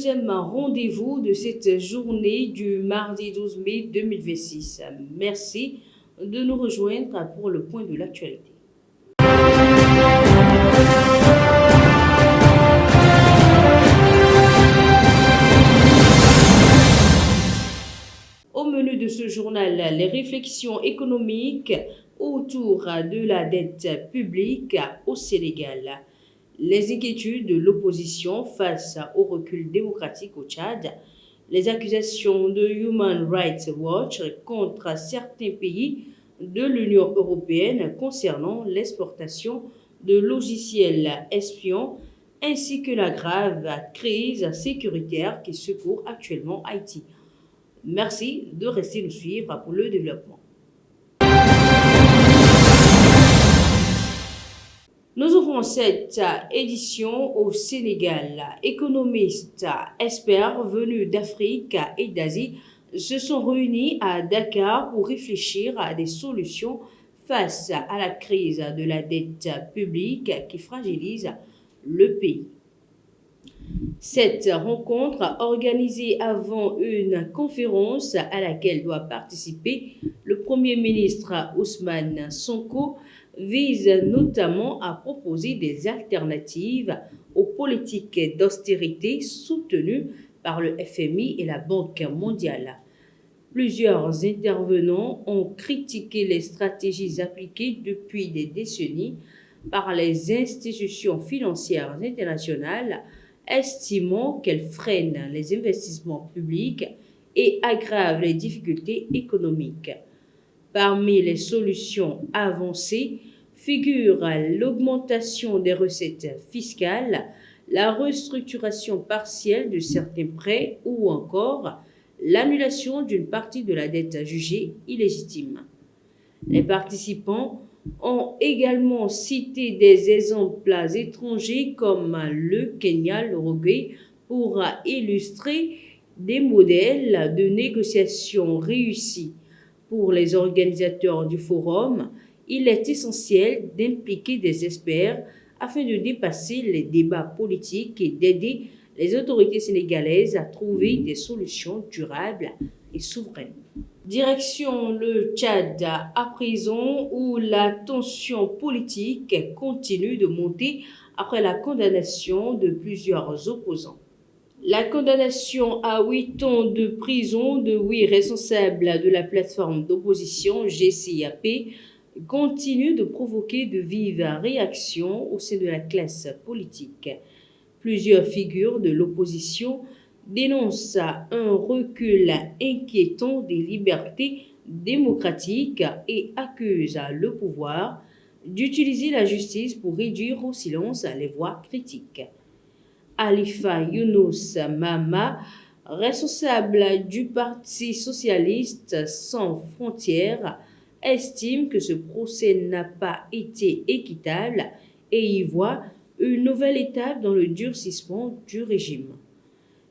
deuxième rendez-vous de cette journée du mardi 12 mai 2026. Merci de nous rejoindre pour le point de l'actualité. Au menu de ce journal, les réflexions économiques autour de la dette publique au Sénégal, les inquiétudes de l'opposition face au recul démocratique au Tchad, les accusations de Human Rights Watch contre certains pays de l'Union européenne concernant l'exportation de logiciels espions, ainsi que la grave crise sécuritaire qui secourt actuellement Haïti. Merci de rester nous suivre pour le développement. Nous ouvrons cette édition au Sénégal. Économistes, experts venus d'Afrique et d'Asie se sont réunis à Dakar pour réfléchir à des solutions face à la crise de la dette publique qui fragilise le pays. Cette rencontre, organisée avant une conférence à laquelle doit participer le Premier ministre Ousmane Sonko, vise notamment à proposer des alternatives aux politiques d'austérité soutenues par le FMI et la Banque mondiale. Plusieurs intervenants ont critiqué les stratégies appliquées depuis des décennies par les institutions financières internationales, estimant qu'elles freinent les investissements publics et aggravent les difficultés économiques. Parmi les solutions avancées figurent l'augmentation des recettes fiscales, la restructuration partielle de certains prêts ou encore l'annulation d'une partie de la dette jugée illégitime. Les participants ont également cité des exemples étrangers comme le Kenya, l'Uruguay, pour illustrer des modèles de négociation réussis. Pour les organisateurs du forum, il est essentiel d'impliquer des experts afin de dépasser les débats politiques et d'aider les autorités sénégalaises à trouver des solutions durables et souveraines. Direction le Tchad à présent où la tension politique continue de monter après la condamnation de plusieurs opposants. La condamnation à 8 ans de prison de 8 responsables de la plateforme d'opposition GCAP continue de provoquer de vives réactions au sein de la classe politique. Plusieurs figures de l'opposition dénoncent un recul inquiétant des libertés démocratiques et accusent le pouvoir d'utiliser la justice pour réduire au silence les voix critiques. Alifa Younous Mama, responsable du Parti socialiste sans frontières, estime que ce procès n'a pas été équitable et y voit une nouvelle étape dans le durcissement du régime.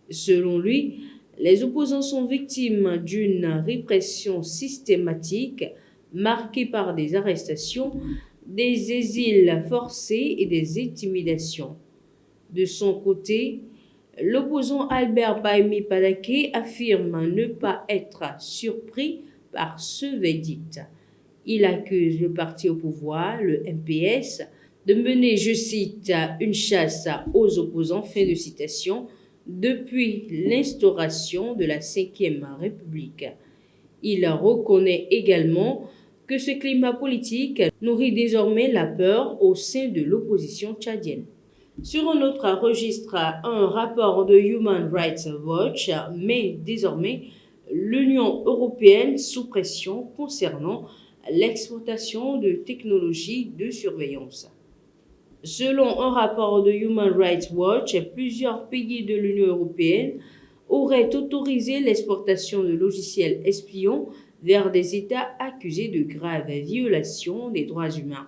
Selon lui, les opposants sont victimes d'une répression systématique marquée par des arrestations, des exils forcés et des intimidations. De son côté, l'opposant Albert Baimi Padaké affirme ne pas être surpris par ce verdict. Il accuse le parti au pouvoir, le MPS, de mener, je cite, une chasse aux opposants, fin de citation, depuis l'instauration de la Ve République. Il reconnaît également que ce climat politique nourrit désormais la peur au sein de l'opposition tchadienne. Sur un autre registre, un rapport de Human Rights Watch met désormais l'Union européenne sous pression concernant l'exportation de technologies de surveillance. Selon un rapport de Human Rights Watch, plusieurs pays de l'Union européenne auraient autorisé l'exportation de logiciels espions vers des États accusés de graves violations des droits humains.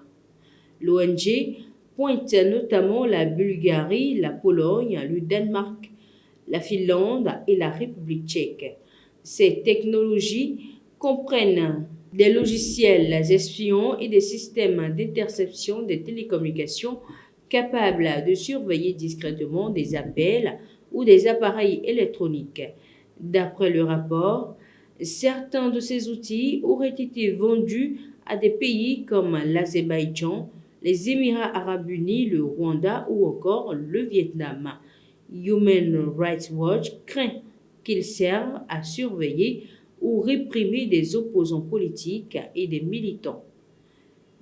L'ONG pointe notamment la Bulgarie, la Pologne, le Danemark, la Finlande et la République tchèque. Ces technologies comprennent des logiciels espions et des systèmes d'interception des télécommunications capables de surveiller discrètement des appels, ou des appareils électroniques. D'après le rapport, certains de ces outils auraient été vendus à des pays comme l'Azerbaïdjan, les Émirats arabes unis, le Rwanda ou encore le Vietnam. Human Rights Watch craint qu'ils servent à surveiller ou réprimer des opposants politiques et des militants.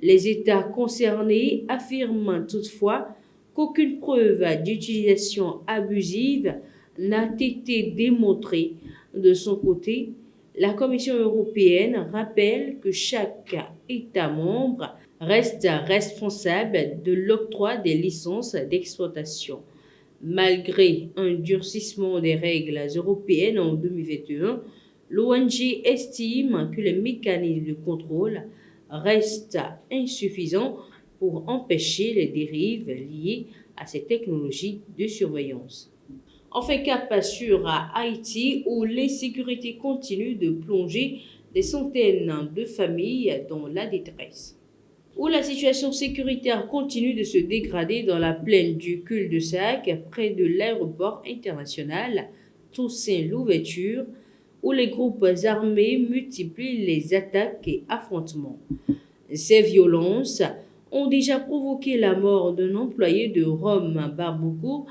Les États concernés affirment toutefois qu'aucune preuve d'utilisation abusive n'a été démontrée. De son côté, la Commission européenne rappelle que chaque État membre reste responsable de l'octroi des licences d'exploitation. Malgré un durcissement des règles européennes en 2021, l'ONG estime que les mécanismes de contrôle restent insuffisants pour empêcher les dérives liées à ces technologies de surveillance. On fait cap sur Haïti où l'insécurité continue de plonger des centaines de familles dans la détresse. Où la situation sécuritaire continue de se dégrader dans la plaine du cul-de-sac près de l'aéroport international Toussaint-Louverture, où les groupes armés multiplient les attaques et affrontements. Ces violences ont déjà provoqué la mort d'un employé de Rome Barboucourt,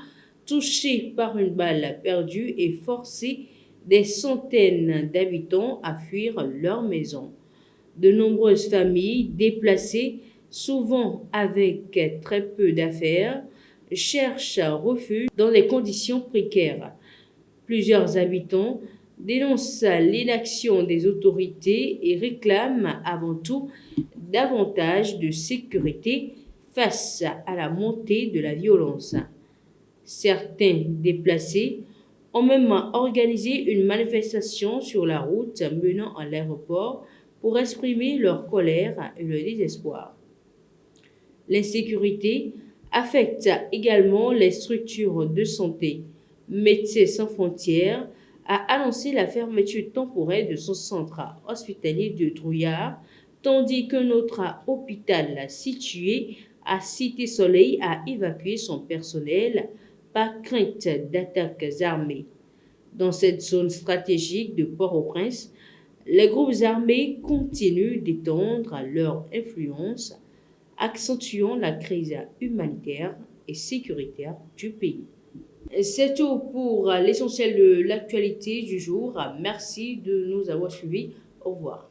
touché par une balle perdue et forcé des centaines d'habitants à fuir leur maison. De nombreuses familles déplacées, souvent avec très peu d'affaires, cherchent refuge dans des conditions précaires. Plusieurs habitants dénoncent l'inaction des autorités et réclament avant tout davantage de sécurité face à la montée de la violence. Certains déplacés ont même organisé une manifestation sur la route menant à l'aéroport pour exprimer leur colère et leur désespoir. L'insécurité affecte également les structures de santé. Médecins sans frontières a annoncé la fermeture temporaire de son centre hospitalier de Trouillard, tandis qu'un autre hôpital situé à Cité-Soleil a évacué son personnel par crainte d'attaques armées. Dans cette zone stratégique de Port-au-Prince, les groupes armés continuent d'étendre leur influence, accentuant la crise humanitaire et sécuritaire du pays. C'est tout pour l'essentiel de l'actualité du jour. Merci de nous avoir suivis. Au revoir.